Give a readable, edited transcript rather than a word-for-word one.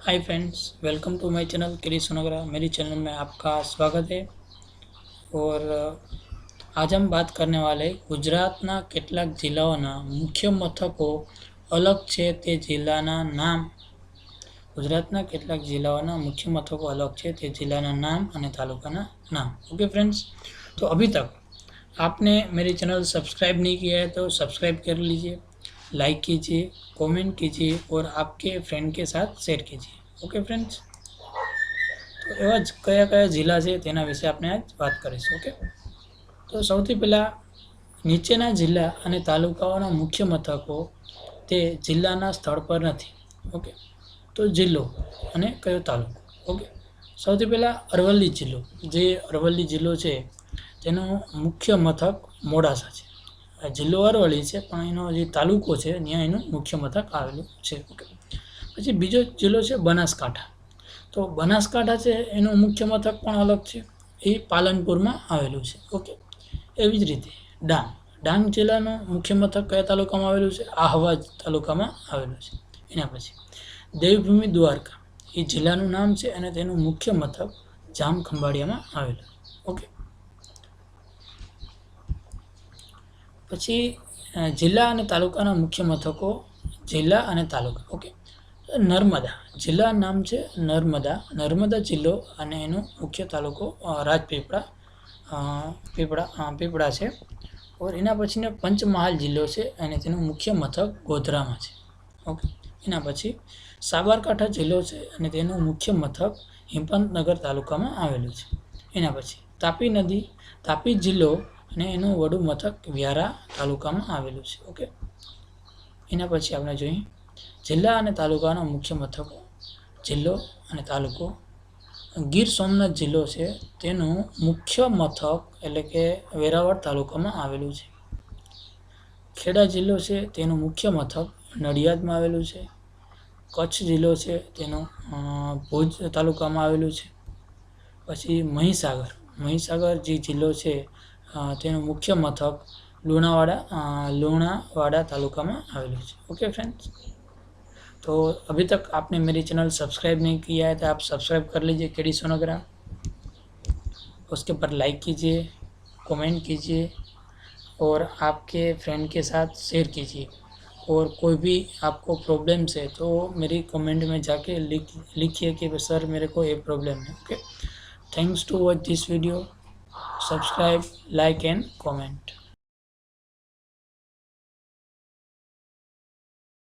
Hi friends, welcome to my channel किरी सोनोग्रा। मेरी चैनल में आपका स्वागत है। और आज हम बात करने वाले गुजरातना કેટલાક જિલ્લાઓના મુખ્ય મથકો અલગ છે તે જિલ્લાના નામ। ગુજરાતના કેટલાક જિલ્લાઓના મુખ્ય મથકો અલગ છે તે જિલ્લાના નામ અને તાલુકાના नाम। ओके फ्रेंड्स, तो अभी तक आपने मेरी चैनल सब्सक्राइब नहीं किया है तो सब्सक्राइब कर लीजिए, लाइक कीजिए, कमेंट कीजिए और आपके फ्रेंड के साथ शेयर कीजिए। ओके फ्रेंड्स, तो एवा ज कया कया जिल्ला है तेना विषे आपणे आज बात करीशुं। ओके, तो सौथी पहेला नीचेना जिल्ला अने तालुकाओना मुख्य मथको ते जिल्लाना स्थळ पर नथी। ओके, तो जिल्लो अने कयो तालुको। ओके, सौथी पहेला अरवल्ली जिल्लो। जे अरवल्ली जिल्लो छे तेनो मुख्य मथक मोडासा छे। जिल्लो अरवल्ली छे पण एनो जे तालुको छे त्यां एनुं मुख्य मथक आवेलुं छे। ओके, पछी बीजो जिल्लो छे बनासकांठा। तो बनासकांठा छे एनो मुख्य मथक पण अलग छे, ए पालनपुरमां आवेलुं छे। ओके, एवी ज रीते डांग। डांग जिल्लानुं मुख्य मथक कया तालुकामां आवेलुं छे? आह्वा तालुकामां आवेलुं छे। एना पछी देवभूमि द्वारका ए जिल्लानुं नाम छे अने तेनुं मुख्य मथक जामखंभाळियामां आवेलुं। ओके, पछी जिल्ला अने तालुकाना मुख्य मथको, जिल्ला अने तालुका। ओके, नर्मदा जिल्ला नाम छे नर्मदा। नर्मदा जिल्लो अने एनो मुख्य तालुको राजपीपळा पीपळा छे। और एना पछीनो पंचमहाल जिल्लो छे अने तेनुं मुख्य मथक गोधरामां छे। ओके, एना पछी साबरकांठा जिल्लो छे अने तेनुं मुख्य मथक हिंमतनगर तालुकामां आवेलुं छे। एना पछी तापी नदी, तापी जिल्लो अने एनुं वडुं मथक व्यारा तालुकामां आवेलुं छे। ओके, एना पछी आपणे जोईए जिल्ला अने तालुकाना मुख्य मथको, जिल्लो अने तालुको। गीर सोमनाथ जिल्लो छे तेनुं मुख्य मथक एटले के वेरावळ तालुकामां आवेलुं छे। खेड़ा जिल्लो छे तेनुं मुख्य मथक नडियादमां आवेलुं छे। कच्छ जिल्लो छे तेनुं भुज तालुकामां आवेलुं छे। पछी महीसागर जे जिल्लो छे तेनुं मुख्य मथक लुणावाड़ा तालुकामां आवेलुं छे। ओके फ्रेंड्स, तो अभी तक आपने मेरी चैनल सब्सक्राइब नहीं किया है तो आप सब्सक्राइब कर लीजिए केडी सोनोग्रा। उसके ऊपर लाइक कीजिए, कमेंट कीजिए और आपके फ्रेंड के साथ शेयर कीजिए। और कोई भी आपको प्रॉब्लम्स है तो मेरी कमेंट में जाके लिखिए कि सर मेरे को ये प्रॉब्लम है। Okay, thanks to watch this video. Subscribe, like and comment.